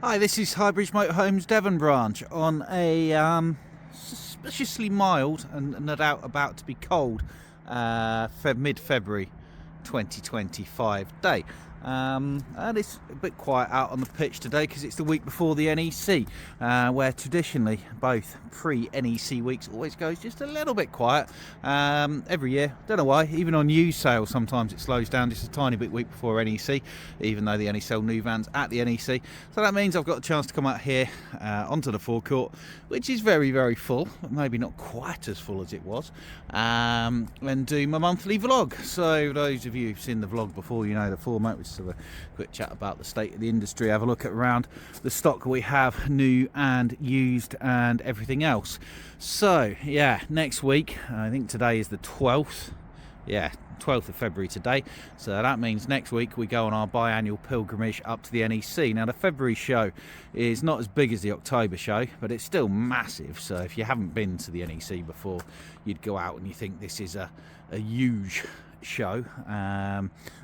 Hi, this is Highbridge Motorhome's Devon branch on a suspiciously mild and no doubt about to be cold mid-February 2025 day. And it's a bit quiet out on the pitch today because it's the week before the NEC, where traditionally both pre-NEC weeks always goes just a little bit quiet every year. Don't know why. Even on used sales sometimes it slows down just a tiny bit week before NEC, even though they only sell new vans at the NEC. So that means I've got a chance to come out here onto the forecourt, which is very, very full, maybe not quite as full as it was, and do my monthly vlog. So those of you who've seen the vlog before, you know the format, which have a quick chat about the state of the industry, have a look at around the stock we have, new and used and everything else. So yeah, next week, I think today is the 12th, 12th of February today, so that means next week we go on our biannual pilgrimage up to the NEC. Now the February show is not as big as the October show, but it's still massive, so if you haven't been to the NEC before, you'd go out and you think this is a huge show,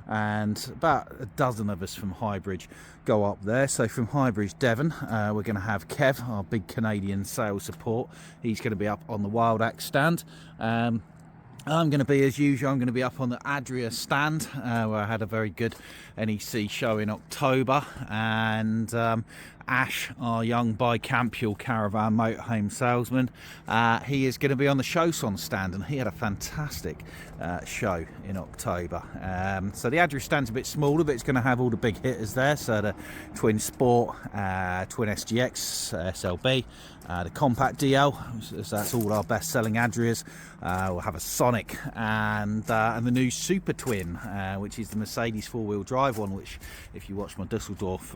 and about a dozen of us from Highbridge go up there. So from Highbridge Devon, we're going to have Kev, our big Canadian sales support. He's going to be up on the Wildax stand. I'm going to be, as usual, I'm going to be up on the Adria stand, where I had a very good NEC show in October, and Ash, our young bicampal caravan motorhome salesman, he is going to be on the Chausson stand, and he had a fantastic show in October. So the Adria stand's a bit smaller, but it's going to have all the big hitters there. So the Twin Sport, Twin SGX, SLB, the Compact DL, so that's all our best selling Adrias. We'll have a Sonic and the new Super Twin, which is the Mercedes four-wheel drive one, which if you watched my Dusseldorf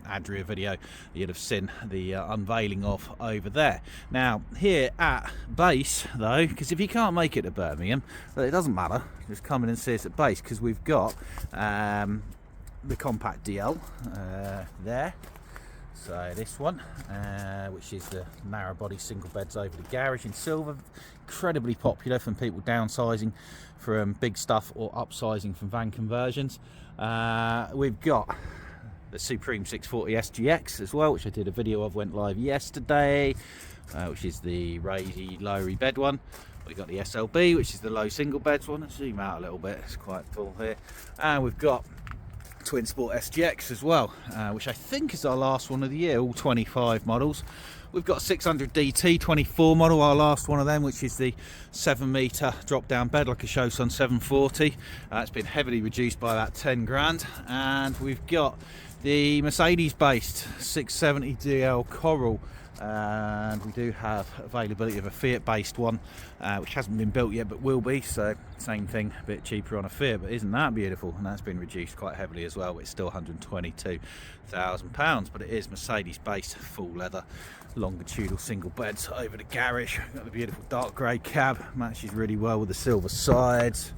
Adria video, you'd have seen the unveiling of over there. Now here at base though, because if you can't make it to Birmingham, it doesn't matter, just come in and see us at base, because we've got the Compact DL there. So this one, which is the narrow body single beds over the garage in silver, incredibly popular from people downsizing from big stuff or upsizing from van conversions. We've got the Supreme 640 SGX as well, which I did a video of, went live yesterday, which is the raisy lowery bed one. We've got the SLB, which is the low single beds one. Let's zoom out a little bit, it's quite full here. And we've got Twin Sport SGX as well, which I think is our last one of the year, all 25 models. We've got 600 DT 24 model, our last one of them, which is the 7 metre drop down bed like a Chausson 740. It's been heavily reduced by about 10 grand. And we've got the Mercedes based 670 DL Coral, and we do have availability of a Fiat based one, which hasn't been built yet but will be, so same thing, a bit cheaper on a Fiat, but isn't that beautiful? And that's been reduced quite heavily as well, but it's still £122,000, but it is Mercedes based, full leather, longitudinal single beds over the garage. We've got the beautiful dark grey cab, matches really well with the silver sides,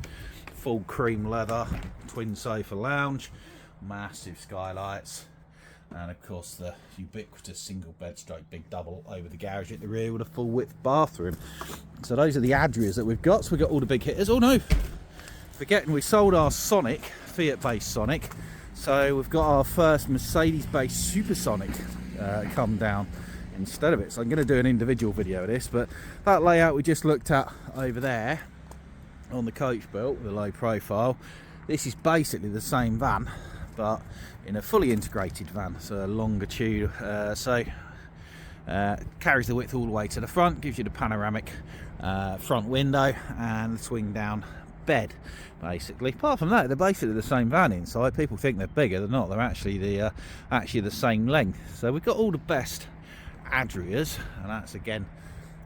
full cream leather, twin sofa lounge, massive skylights, and of course the ubiquitous single bed stroke big double over the garage at the rear with a full width bathroom. So those are the Adrias that we've got. So we've got all the big hitters. Oh no, forgetting we sold our Sonic, Fiat based Sonic, so we've got our first Mercedes based Supersonic come down instead of it. So I'm going to do an individual video of this, but that layout we just looked at over there on the coach built, the low profile, this is basically the same van but in a fully integrated van, so a longitude, carries the width all the way to the front, gives you the panoramic front window and the swing down bed basically. Apart from that, they're basically the same van inside. People think they're bigger, they're not, they're actually the same length. So we've got all the best Adrias, and that's again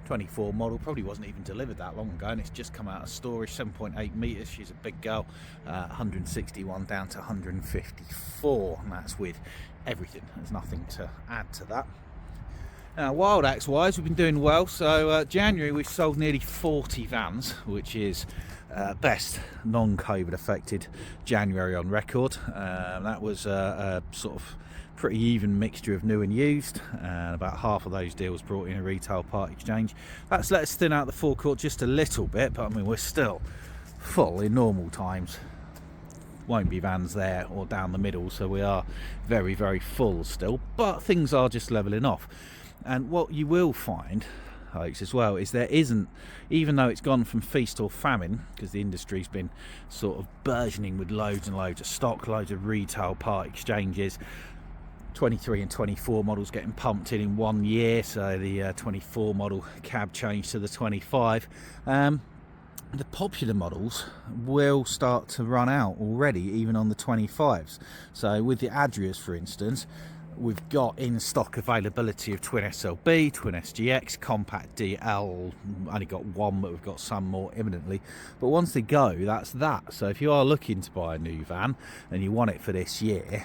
24 model, probably wasn't even delivered that long ago, and it's just come out of storage. 7.8 meters, she's a big girl, 161 down to 154, and that's with everything, there's nothing to add to that. Now Wildax wise, we've been doing well. So January we've sold nearly 40 vans, which is best non-COVID affected January on record. That was a sort of pretty even mixture of new and used, and about half of those deals brought in a retail part exchange. That's let us thin out the forecourt just a little bit, but I mean we're still full in normal times. won't be vans there or down the middle, so we are very, very full still, but things are just leveling off. And what you will find, folks, as well, is there isn't, even though it's gone from feast or famine, because the industry's been sort of burgeoning with loads and loads of stock, loads of retail part exchanges, 23 and 24 models getting pumped in 1 year, so the 24 model cab changed to the 25. The popular models will start to run out already, even on the 25s. So with the Adrias, for instance, we've got in stock availability of Twin SLB, Twin SGX, Compact DL. Only got one, but we've got some more imminently. But once they go, that's that. So if you are looking to buy a new van and you want it for this year,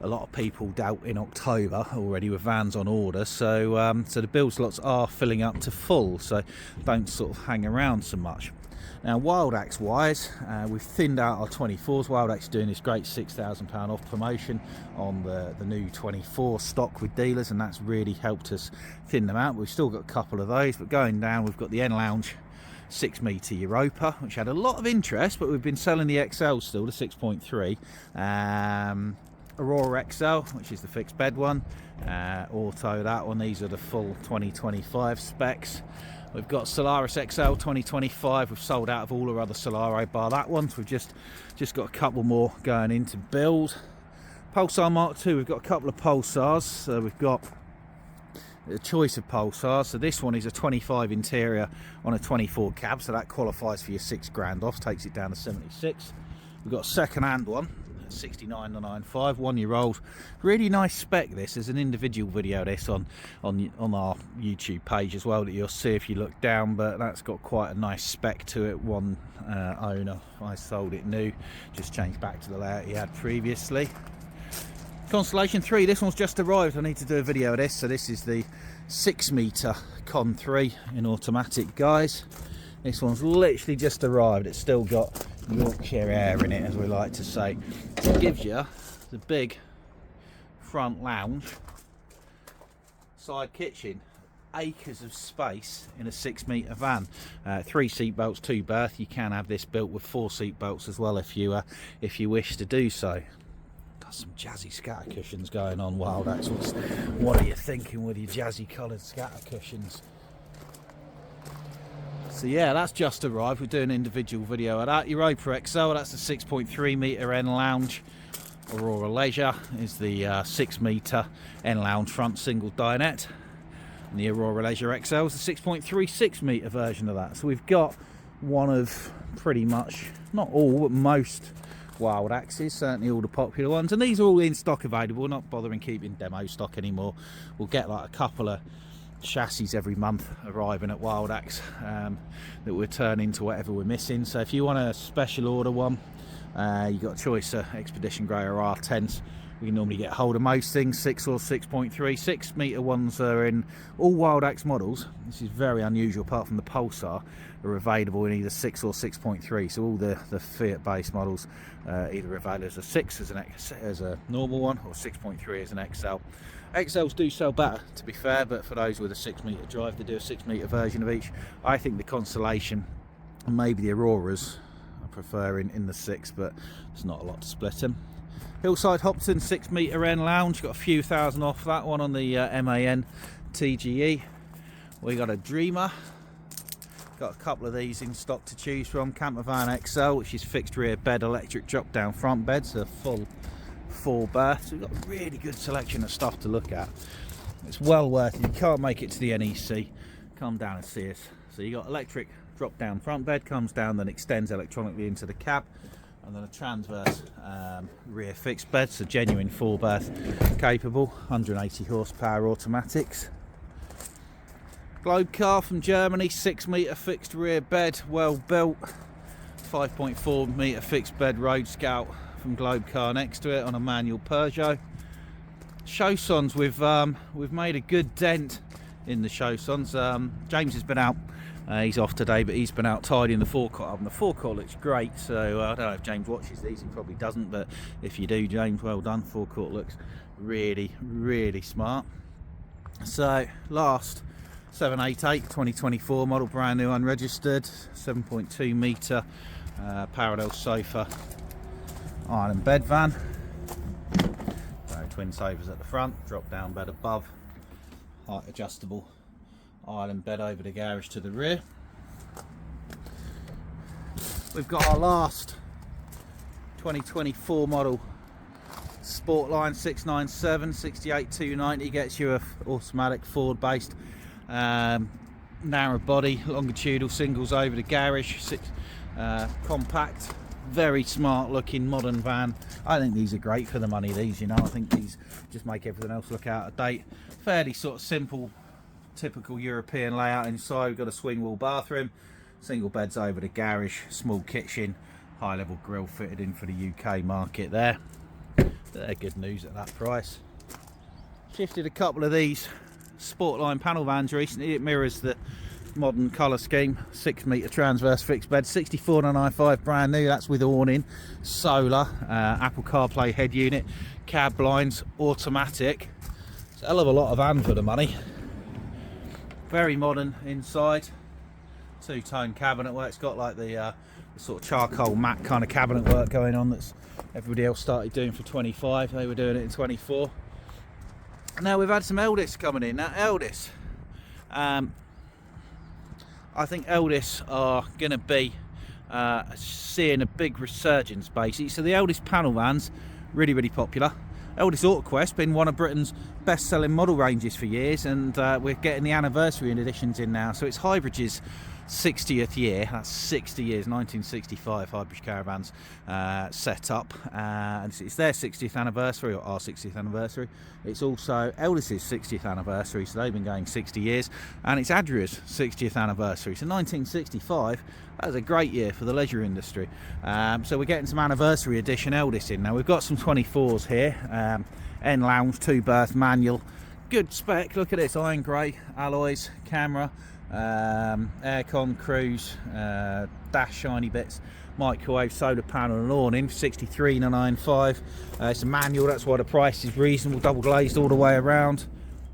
a lot of people doubt in October already with vans on order, so so the build slots are filling up to full, so don't sort of hang around so much. Now Wildax wise, we've thinned out our 24s. Wildax doing this great £6,000 off promotion on the new 24 stock with dealers, and that's really helped us thin them out. We've still got a couple of those, but going down we've got the N Lounge 6 metre Europa, which had a lot of interest, but we've been selling the XL still, the 6.3. Aurora XL, which is the fixed bed one, auto that one. These are the full 2025 specs. We've got Solaris XL 2025. We've sold out of all our other Solaro bar that one, so we've just got a couple more going into build. Pulsar Mark II, we've got a couple of Pulsars, so we've got a choice of Pulsars. So this one is a 25 interior on a 24 cab, so that qualifies for your £6,000 off, takes it down to 76. We've got a second hand one, 69.95, 1 year old, really nice spec. This is an individual video, this on our YouTube page as well, that you'll see if you look down, but that's got quite a nice spec to it. One owner, I sold it new, just changed back to the layout he had previously. Constellation 3, this one's just arrived. I need to do a video of this. So this is the 6 metre Con 3 in automatic, guys. This one's literally just arrived. It's still got Yorkshire air in it, as we like to say. It gives you the big front lounge, side kitchen, acres of space in a 6 metre van. 3 seat belts, 2 berth. You can have this built with 4 seat belts as well if you wish to do so. Got some jazzy scatter cushions going on, Wildax. What are you thinking with your jazzy coloured scatter cushions? So yeah, that's just arrived. We're doing an individual video of that. Europa XL, that's the 6.3 metre N Lounge. Aurora Leisure is the 6 metre N Lounge front single dinette. And the Aurora Leisure XL is the 6.36 metre version of that. So we've got one of pretty much, not all, but most Wildaxes, certainly all the popular ones. And these are all in stock available. We're not bothering keeping demo stock anymore. We'll get like a couple of chassis every month arriving at Wildax that we'll turn into whatever we're missing. So if you want a special order one, you've got a choice of Expedition Grey or R10s. We can normally get hold of most things, 6 or 6.3. 6 metre ones are in all Wildax models. This is very unusual, apart from the Pulsar, are available in either 6 or 6.3. So all the Fiat based models either available as a 6 as a normal one, or 6.3 as an XL. XLs do sell better, to be fair, but for those with a 6 metre drive, they do a 6 metre version of each. I think the Constellation and maybe the Auroras I prefer in the 6, but there's not a lot to split them. Hillside Hopton 6 metre N Lounge, got a few thousand off that one on the MAN TGE. We got a Dreamer, got a couple of these in stock to choose from. Campervan XL, which is fixed rear bed, electric drop down front beds, a full 4 berths. We've got a really good selection of stuff to look at. It's well worth it. You can't make it to the NEC, come down and see us. So you got electric drop down front bed, comes down then extends electronically into the cab, and then a transverse rear fixed bed, so genuine 4 berth capable, 180 horsepower automatics. Globe car from Germany, 6 metre fixed rear bed, well built. 5.4 metre fixed bed Road Scout from Globe car next to it on a manual Peugeot. Chaussons, we've made a good dent in the Chaussons. James has been out, he's off today, but he's been out tidying the forecourt up, and the forecourt looks great. So I don't know if James watches these, he probably doesn't, but if you do, James, well done. Forecourt looks really, really smart. So last 788 2024 model, brand new unregistered, 7.2 metre parallel sofa Island bed van. So twin sofas at the front, drop down bed above, height adjustable island bed over the garage to the rear. We've got our last 2024 model Sportline 697 68 290, gets you a automatic Ford based narrow body, longitudinal singles over the garage, compact, very smart looking modern van. I think these are great for the money, these, you know. I think these just make everything else look out of date. Fairly sort of simple, typical European layout inside. We've got a swing wall bathroom, single beds over the garage, small kitchen, high level grille fitted in for the UK market there. They're good news at that price. Shifted a couple of these Sportline panel vans recently. It mirrors the modern colour scheme. 6 metre transverse fixed bed, 64,995, brand new. That's with awning, solar, Apple CarPlay head unit, cab blinds, automatic. It's a hell of a lot of van for the money. Very modern inside. Two-tone cabinet work. It's got like the sort of charcoal matte kind of cabinet work going on that's everybody else started doing for 25. They were doing it in 24. Now we've had some Elddis coming in. Now Elddis, I think Elddis are going to be seeing a big resurgence basically. So the Elddis panel vans, really popular. Elddis AutoQuest been one of Britain's best-selling model ranges for years, and we're getting the anniversary editions in now. So it's Highbridge's 60th year. That's 60 years, 1965. Highbridge Caravans set up, and it's their 60th anniversary, or our 60th anniversary. It's also Elldis's 60th anniversary, so they've been going 60 years, and it's Adria's 60th anniversary. So 1965, that was a great year for the leisure industry. So we're getting some anniversary edition Elddis in now. We've got some 24s here, N lounge, 2-berth manual, good spec. Look at this, iron grey alloys, camera, aircon, cruise, dash shiny bits, microwave, solar panel and awning, 63,995. It's a manual, that's why the price is reasonable, double glazed all the way around.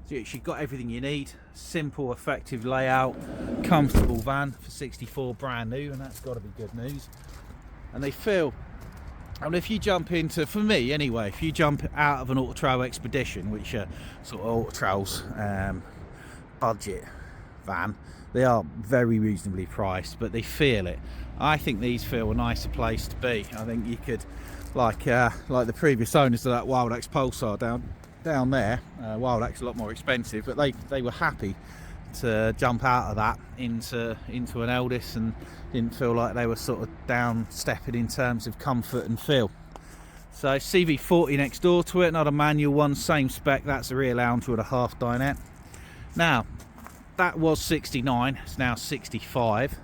So you've got everything you need. Simple, effective layout, comfortable van for 64, brand new, and that's got to be good news. And they feel, and if you jump into, for me anyway, if you jump out of an Auto Trail Expedition, which are sort of Auto Trail's budget van, they are very reasonably priced, but they feel it. I think these feel a nicer place to be. I think you could, like the previous owners of that Wildax Pulsar down there, Wildax a lot more expensive, but they were happy to jump out of that into an Elddis, and didn't feel like they were sort of down stepping in terms of comfort and feel. So CV40 next door to it, not a manual one, same spec. That's a rear lounge with a half dinette. Now that was 69, it's now 65.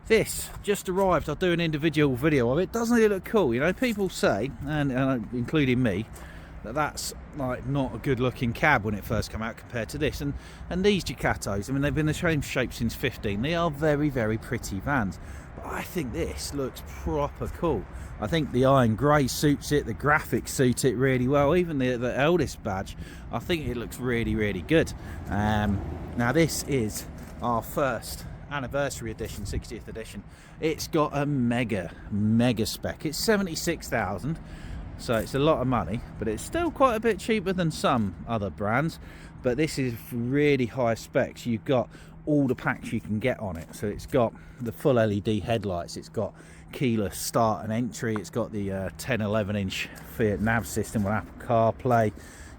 This just arrived. I'll do an individual video of it. Doesn't it look cool? You know, people say, and including me, that's like not a good looking cab when it first came out compared to this. And these Ducatos, I mean, they've been the same shape since 15. They are very pretty vans, but I think this looks proper cool. I think the iron grey suits it, the graphics suit it really well, even the Elddis badge. I think it looks really good. Now this is our first anniversary edition, 60th edition. It's got a mega spec. It's 76,000, so it's a lot of money, but it's still quite a bit cheaper than some other brands. But this is really high specs. You've got all the packs you can get on it. So it's got the full LED headlights, it's got keyless start and entry, it's got the 10-11 inch Fiat nav system with Apple CarPlay.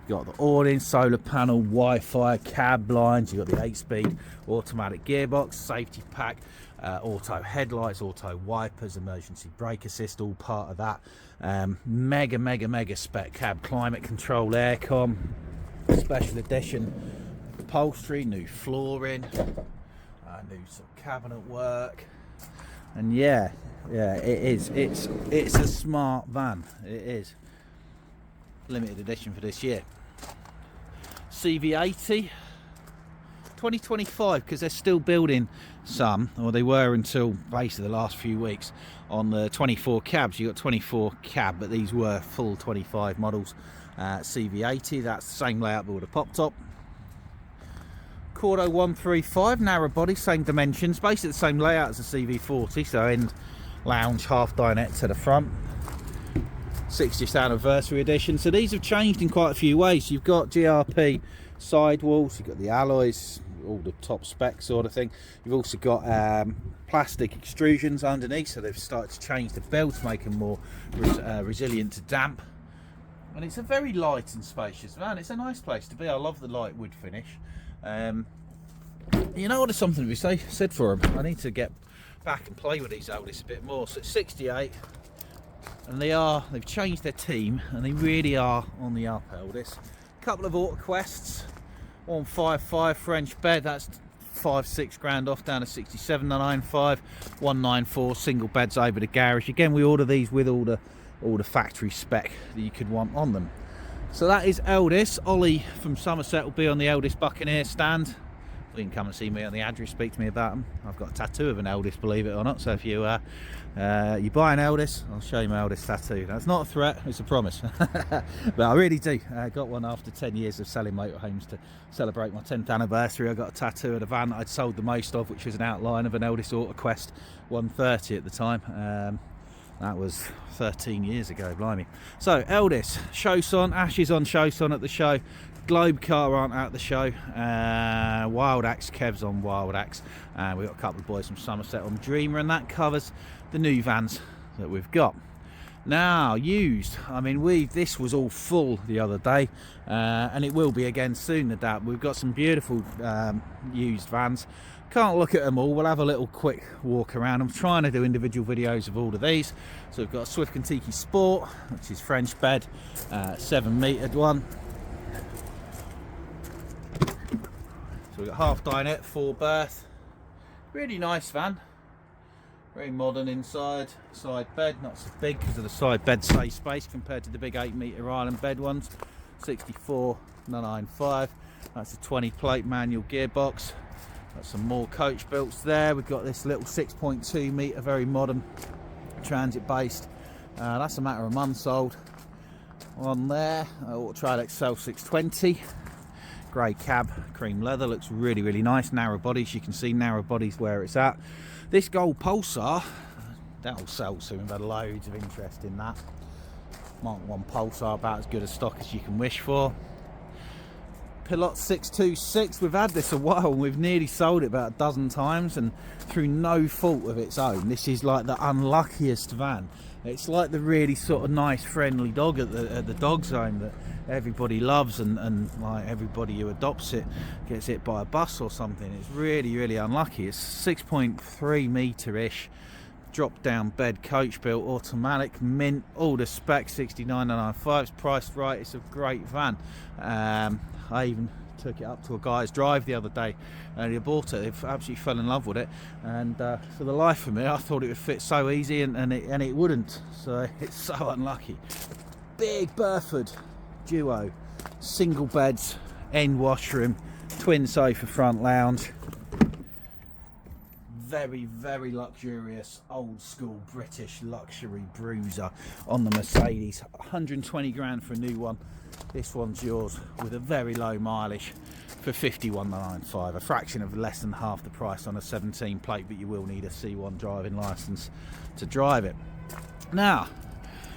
You've got the awning, solar panel, Wi-Fi, cab blinds, you've got the 8-speed automatic gearbox, safety pack, auto headlights, auto wipers, emergency brake assist, all part of that. Mega spec cab, climate control, aircon, special edition upholstery, new flooring, new sort of cabinet work. And yeah, it is. It's a smart van. It is. Limited edition for this year. CV80 2025, because they're still building some, or they were until basically the last few weeks, on the 24 cabs. You got 24 cab, but these were full 25 models. CV80, that's the same layout but with a pop top. Cordo 135, narrow body, same dimensions, basically the same layout as the CV40, so end lounge, half dinette to the front. 60th anniversary edition. So these have changed in quite a few ways. You've got GRP sidewalls, you've got the alloys, all the top spec sort of thing. You've also got plastic extrusions underneath, so they've started to change the build to make them more resilient to damp. And it's a very light and spacious van. It's a nice place to be. I love the light wood finish. You know what, there's something to be said for them. I need to get back and play with these Elddis a bit more. So it's 68, and they've changed their team, and they really are on the up, Elddis. A couple of auto quests, 155 French bed, that's 5-6 grand off, down to 67,995. 194 single beds over the garage. Again, we order these with all the factory spec that you could want on them. So that is Elddis. Ollie from Somerset will be on the Elddis Buccaneer stand. You can come and see me on the Adria, speak to me about them. I've got a tattoo of an Elddis, believe it or not. So if you buy an Elddis, I'll show you my Elddis tattoo. That's not a threat, it's a promise. But I really do. I got one after 10 years of selling motorhomes to celebrate my 10th anniversary. I got a tattoo of the van that I'd sold the most of, which was an outline of an Elddis AutoQuest 130 at the time. That was 13 years ago, blimey. So Elddis, Chausson, Ashes on Chausson at the show. Globe Car aren't at the show. Wildax, Kev's on Wildax. We've got a couple of boys from Somerset on Dreamer, and that covers the new vans that we've got. Now, used. I mean, this was all full the other day, and it will be again soon, no doubt. We've got some beautiful used vans. Can't look at them all. We'll have a little quick walk around. I'm trying to do individual videos of all of these. So we've got a Swift Kentucky Sport, which is French bed, 7-metered one. So we've got half dinette, 4 berth. Really nice van. Very modern inside. Side bed, not so big because of the side bed safe space compared to the big 8-meter island bed ones. 64,995. That's a 20 plate manual gearbox. Got some more coach builts there. We've got this little 6.2 metre, very modern, transit based. That's a matter of months old. On there, Auto Trail XL 620. Grey cab, cream leather, looks really, really nice. Narrow bodies, you can see narrow bodies where it's at. This gold Pulsar, that'll sell soon. We've had loads of interest in that. Mark 1 Pulsar, about as good a stock as you can wish for. Pilot 626, we've had this a while and we've nearly sold it about a dozen times, and through no fault of its own. This is like the unluckiest van. It's like the really sort of nice friendly dog at the dog zone that everybody loves, and like everybody who adopts it gets hit by a bus or something. It's really, really unlucky. It's 6.3 metre ish, drop down bed, coach built, automatic, mint, all the specs, 69,995. It's priced right. It's a great van. I even took it up to a guy's drive the other day and he bought it. He absolutely fell in love with it, and for the life of me I thought it would fit so easy, and it wouldn't, so it's so unlucky. Big Burford duo, single beds, end washroom, twin sofa front lounge. Very, very luxurious old school British luxury bruiser on the Mercedes. 120 grand for a new one. This one's yours with a very low mileage for 51,995, a fraction of less than half the price on a 17 plate, but you will need a C1 driving licence to drive it. Now,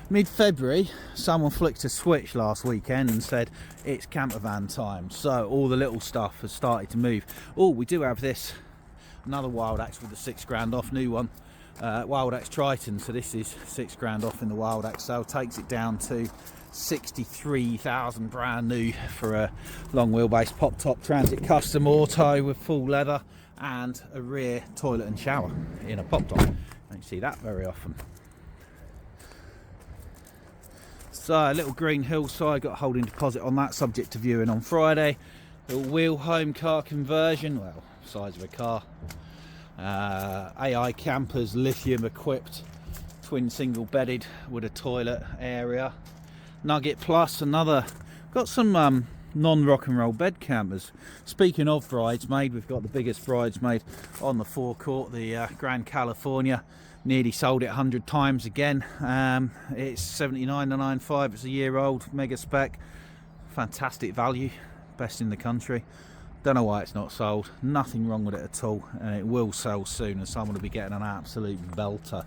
mid-February, someone flicked a switch last weekend and said it's campervan time, so all the little stuff has started to move. Oh, we do have this, another Wildax with a 6 grand off new one, Wildax Triton. So this is 6 grand off in the Wildax sale, takes it down to 63,000 brand new for a long wheelbase pop top transit custom auto with full leather and a rear toilet and shower in a pop top. Don't see that very often. So a little green Hillside, got a holding deposit on that, subject to viewing on Friday. Little wheel home car conversion, well, size of a car. AI campers, lithium equipped, twin single bedded with a toilet area. Nugget Plus, another, got some non-rock and roll bed campers. Speaking of bridesmaid, we've got the biggest bridesmaid on the forecourt, the Grand California. Nearly sold it 100 times again. It's 79,995. It's a year old, mega spec, fantastic value, best in the country. Don't know why it's not sold. Nothing wrong with it at all, and it will sell soon, and someone will be getting an absolute belter.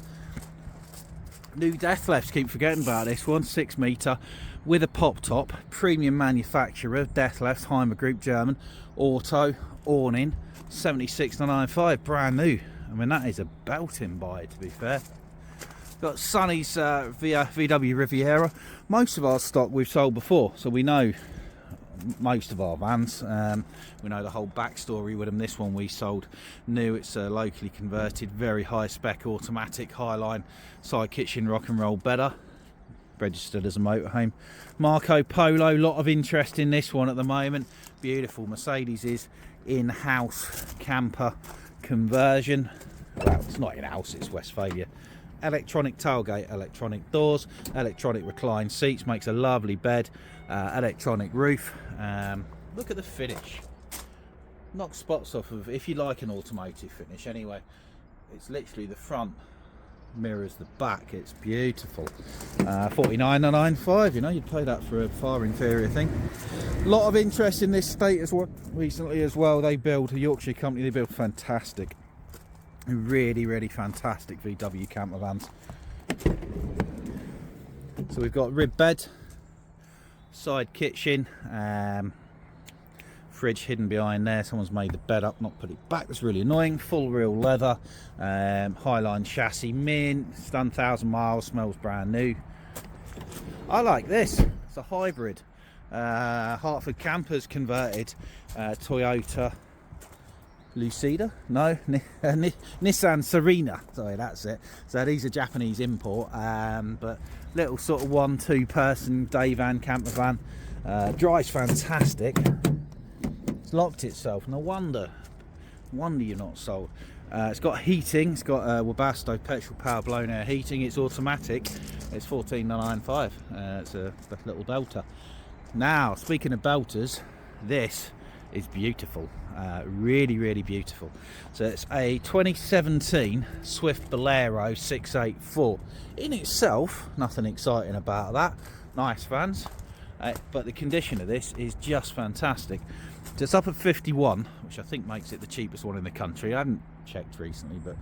New death lefts, keep forgetting about this one. 6 metre with a pop top, premium manufacturer, death lefts, Heimer Group, German, auto, awning, 76,995, brand new. I mean, that is a belting buy, to be fair. Got Sonny's VW Riviera. Most of our stock we've sold before, so we know most of our vans. We know the whole backstory with them. This one we sold new. It's a locally converted, very high spec automatic Highline side kitchen rock and roll bedder, registered as a motorhome. Marco Polo, lot of interest in this one at the moment. Beautiful Mercedes is in-house camper conversion. Well, it's not in-house, it's Westphalia. Electronic tailgate, electronic doors, electronic recline seats, makes a lovely bed, electronic roof. Look at the finish. Knock spots off of, if you like an automotive finish anyway. It's literally the front mirrors the back. It's beautiful. 49,995, you know, you'd pay that for a far inferior thing. A lot of interest in this state as well recently as well. They build, a Yorkshire company, they build fantastic, really fantastic VW camper vans. So we've got rib bed, side kitchen, fridge hidden behind there. Someone's made the bed up, not put it back. That's really annoying. Full real leather, Highline chassis, mint. It's done 1,000 miles, smells brand new. I like this. It's a hybrid. Hartford Campers converted Toyota Lucida? No, Nissan Serena. Sorry, that's it. So these are Japanese import, but little sort of 1-2 person day van, camper van. Drives fantastic. It's locked itself. No wonder you're not sold. It's got heating. It's got Webasto petrol power blown air heating. It's automatic. It's 14,995. It's a little Delta. Now, speaking of belters, this is beautiful. Really beautiful. So it's a 2017 Swift Bolero 684. In itself, nothing exciting about that. Nice vans, but the condition of this is just fantastic. So it's up at 51, which I think makes it the cheapest one in the country. I haven't checked recently, but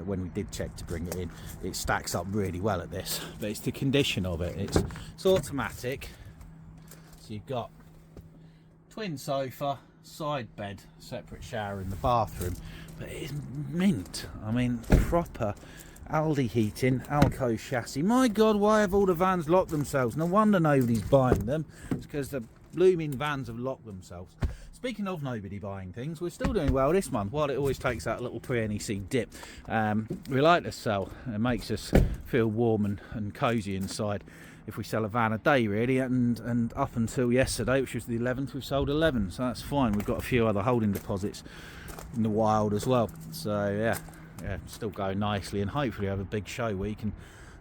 when we did check to bring it in, it stacks up really well at this. But it's the condition of it. It's automatic, so you've got twin sofa, side bed, separate shower in the bathroom, but it is mint. I mean, proper Aldi heating, Alco chassis. My God, why have all the vans locked themselves? No wonder nobody's buying them. It's because the blooming vans have locked themselves. Speaking of nobody buying things, we're still doing well this month. While it always takes that little pre-NEC dip, we like to sell. It makes us feel warm and cosy inside if we sell a van a day, really. And up until yesterday, which was the 11th, we've sold 11, so that's fine. We've got a few other holding deposits in the wild as well, so yeah, still going nicely, and hopefully have a big show where you can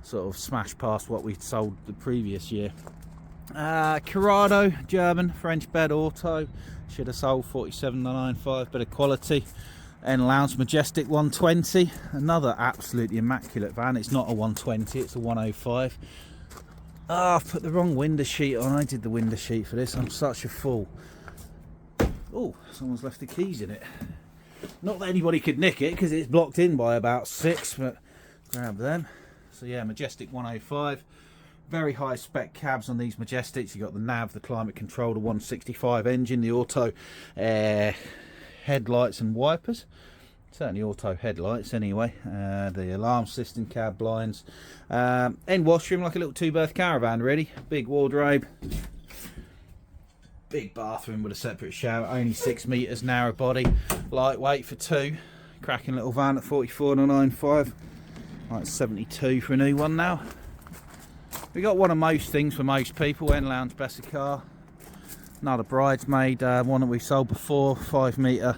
sort of smash past what we sold the previous year. Corrado, German, French bed, auto, should have sold 47,995, bit of quality. N Lounge Majestic 120, another absolutely immaculate van. It's not a 120, it's a 105. I've put the wrong window sheet on. I did the window sheet for this. I'm such a fool. Oh, someone's left the keys in it. Not that anybody could nick it because it's blocked in by about 6, but grab them. So yeah, Majestic 105. Very high spec cabs on these Majestics. You got the nav, the climate control, the 165 engine, the auto headlights and wipers. Certainly auto headlights anyway. The alarm system, cab blinds, end washroom, like a little 2-berth caravan really. Big wardrobe, big bathroom with a separate shower. Only 6 metres, narrow body, lightweight for 2. Cracking little van at 44,995. Like 72 for a new one now. We got one of most things for most people. N Lounge Besser car. Another bridesmaid, one that we sold before. 5 metre.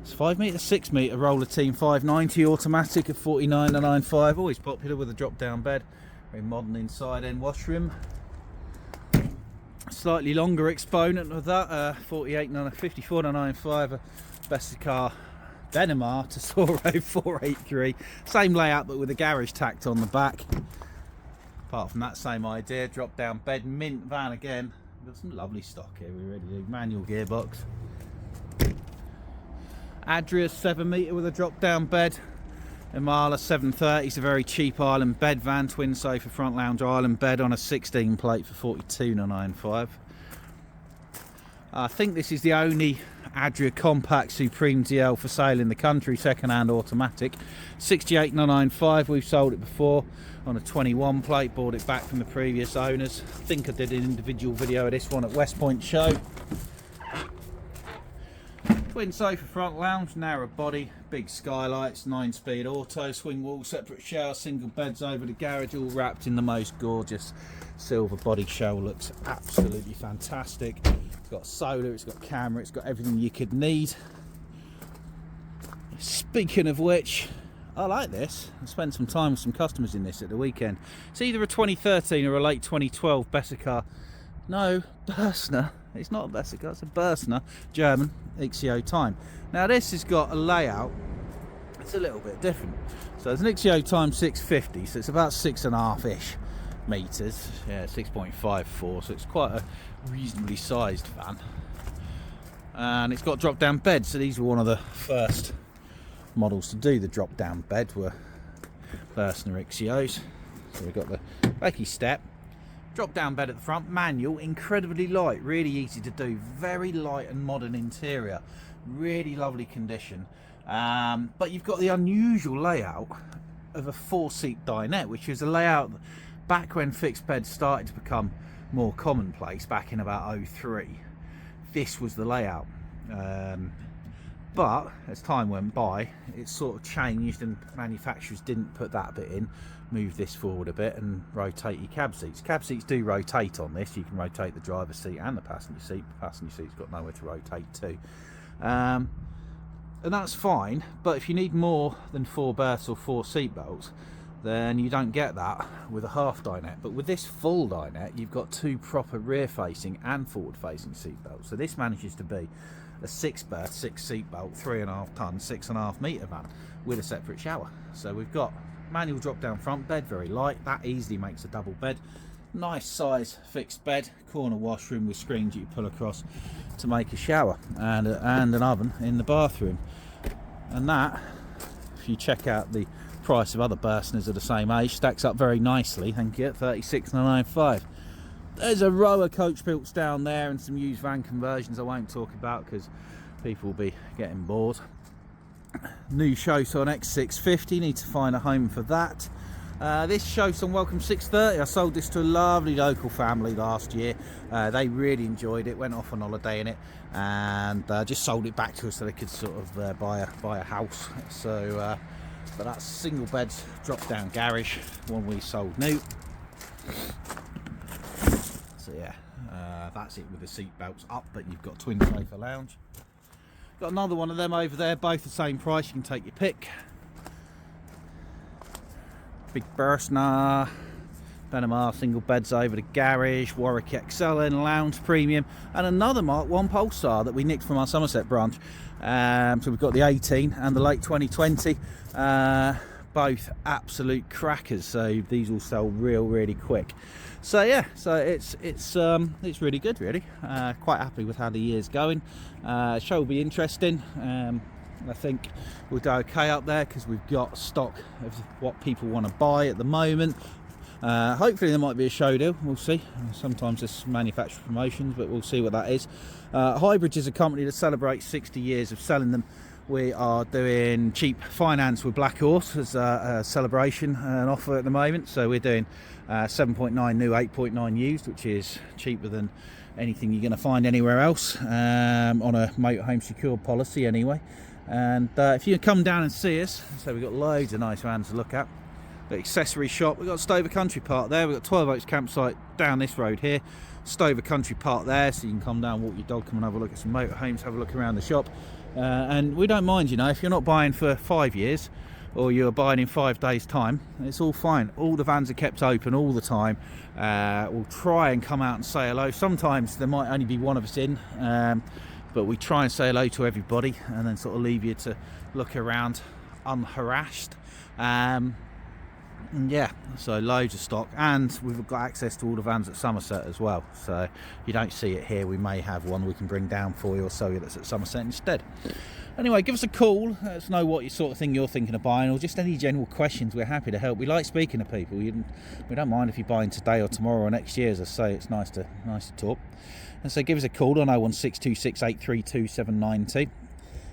5 metre, 6 metre roller team 590 automatic at 49,995. Always popular with a drop down bed. Very modern inside end washroom. Slightly longer exponent of that, 54,995. Best car Benamar to Soro 483. Same layout but with a garage tacked on the back. Apart from that, same idea. Drop down bed, mint van again. Got some lovely stock here. We really do. Manual gearbox. Adria 7 metre with a drop down bed. Imala 730 is a very cheap island bed van, twin sofa front lounge island bed on a 16 plate for 42,995. I think this is the only Adria compact Supreme DL for sale in the country, second hand automatic. 68,995. We've sold it before on a 21 plate, bought it back from the previous owners. I think I did an individual video of this one at West Point Show. Twin sofa front lounge, narrow body, big skylights, 9-speed auto, swing wall, separate shower, single beds over the garage, all wrapped in the most gorgeous silver body shell. Looks absolutely fantastic. It's got solar, it's got camera, it's got everything you could need. Speaking of which, I like this. I spent some time with some customers in this at the weekend. It's either a 2013 or a late 2012 Besseker. No, Börsner. It's not a Besseker, it's a Börsner, German, XCO time. Now this has got a layout, it's a little bit different. So it's an XCO time 650, so it's about 6.5-ish meters. Yeah, 6.54, so it's quite a reasonably sized van. And it's got drop down beds, so these were one of the first models to do the drop down bed, were Börsner XCOs. So we've got the Becky step. Drop down bed at the front, manual, incredibly light, really easy to do, very light and modern interior, really lovely condition. But you've got the unusual layout of a 4-seat dinette, which is a layout back when fixed beds started to become more commonplace, back in about 03. This was the layout. But as time went by, it sort of changed and manufacturers didn't put that bit in, move this forward a bit and rotate your cab seats. Cab seats do rotate on this. You can rotate the driver's seat and the passenger seat. The passenger seat's got nowhere to rotate to. And that's fine, but if you need more than 4 berths or 4 seat belts, then you don't get that with a half dinette. But with this full dinette, you've got 2 proper rear facing and forward facing seat belts. So this manages to be a 6 berth, 6 seat belt, 3.5 ton, 6.5 metre van with a separate shower. So we've got manual drop down front bed, very light, that easily makes a double bed. Nice size fixed bed, corner washroom with screens you pull across to make a shower, and an oven in the bathroom. And that, if you check out the price of other Börsners of the same age, stacks up very nicely, thank you, at 36,995. There's a row of coach builts down there and some used van conversions I won't talk about because people will be getting bored. New Chausson X650, need to find a home for that. This Chausson Welcome 630, I sold this to a lovely local family last year. They really enjoyed it, went off on holiday in it, and just sold it back to us so they could sort of buy a house. So, but that's single beds, drop down garage, one we sold new. So yeah, that's it with the seat belts up, but you've got twin sofa lounge. Got another one of them over there, both the same price, you can take your pick. Big Börsner, Benamar single beds over the garage, Warwick XL and lounge premium, and another Mark 1 Polestar that we nicked from our Somerset branch. So we've got the 18 and the late 2020, both absolute crackers, so these will sell really quick. So yeah, so it's really good, really. Quite happy with how the year's going. Show will be interesting. I think we'll do okay up there because we've got stock of what people want to buy at the moment. Hopefully there might be a show deal, we'll see. Sometimes it's manufacturer promotions, but we'll see what that is. Highbridge is a company that celebrates 60 years of selling them. We are doing cheap finance with Black Horse as a celebration, an offer at the moment. So we're doing 7.9 new, 8.9 used, which is cheaper than anything you're going to find anywhere else, on a motorhome secured policy anyway. And if you come down and see us, so we've got loads of nice vans to look at. The accessory shop, we've got Stover Country Park there, we've got 12 Oaks campsite down this road here, Stover Country Park there, so you can come down, walk your dog, come and have a look at some motorhomes, have a look around the shop. And we don't mind, you know, if you're not buying for 5 years or you're buying in 5 days time, it's all fine. All the vans are kept open all the time. We'll try and come out and say hello. Sometimes there might only be one of us in, but we try and say hello to everybody and then sort of leave you to look around unharassed. Yeah, so loads of stock, and we've got access to all the vans at Somerset as well, so you don't see it here, we may have one we can bring down for you or sell you that's at Somerset instead. Anyway, give us a call. Let us know what sort of thing you're thinking of buying, or just any general questions. We're happy to help. We like speaking to people. We don't mind if you're buying today or tomorrow or next year. As I say, it's nice to talk. And so give us a call on 01626 832 792.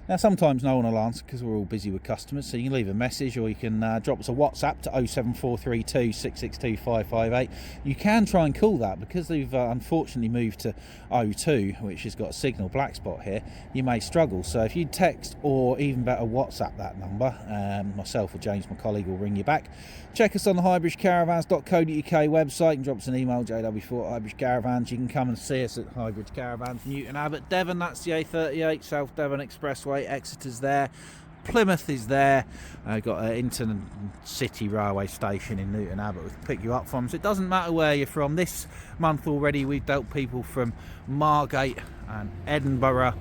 Now, sometimes no one will answer because we're all busy with customers, so you can leave a message, or you can drop us a WhatsApp to 07432 662 558. You can try and call that, because they've unfortunately moved to 02, which has got a signal black spot here. You may struggle, so if you text, or even better WhatsApp that number, myself or James, my colleague, will ring you back. Check us on the highbridgecaravans.co.uk website, and drop us an email, jw4 Highbridge Caravans. You can come and see us at Highbridge Caravans, Newton Abbot, Devon. That's the A38 South Devon Expressway. Exeter's there, Plymouth is there. Got an intercity railway station in Newton Abbot we can pick you up from, so it doesn't matter where you're from. This month already we've dealt people from Margate and Edinburgh,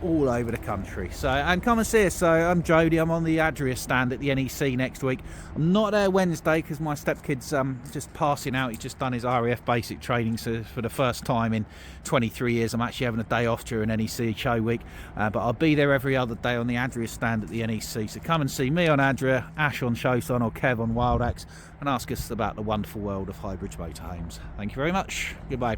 all over the country. So, and come and see us. So I'm Jody, I'm on the Adria stand at the NEC next week. I'm not there Wednesday because my stepkid's just passing out. He's just done his RAF basic training, so for the first time in 23 years I'm actually having a day off during NEC show week, but I'll be there every other day on the Adria stand at the NEC. So come and see me on Adria, Ash on Chausson, or Kev on Wildax, and ask us about the wonderful world of Highbridge Motorhomes. Thank you very much. Goodbye.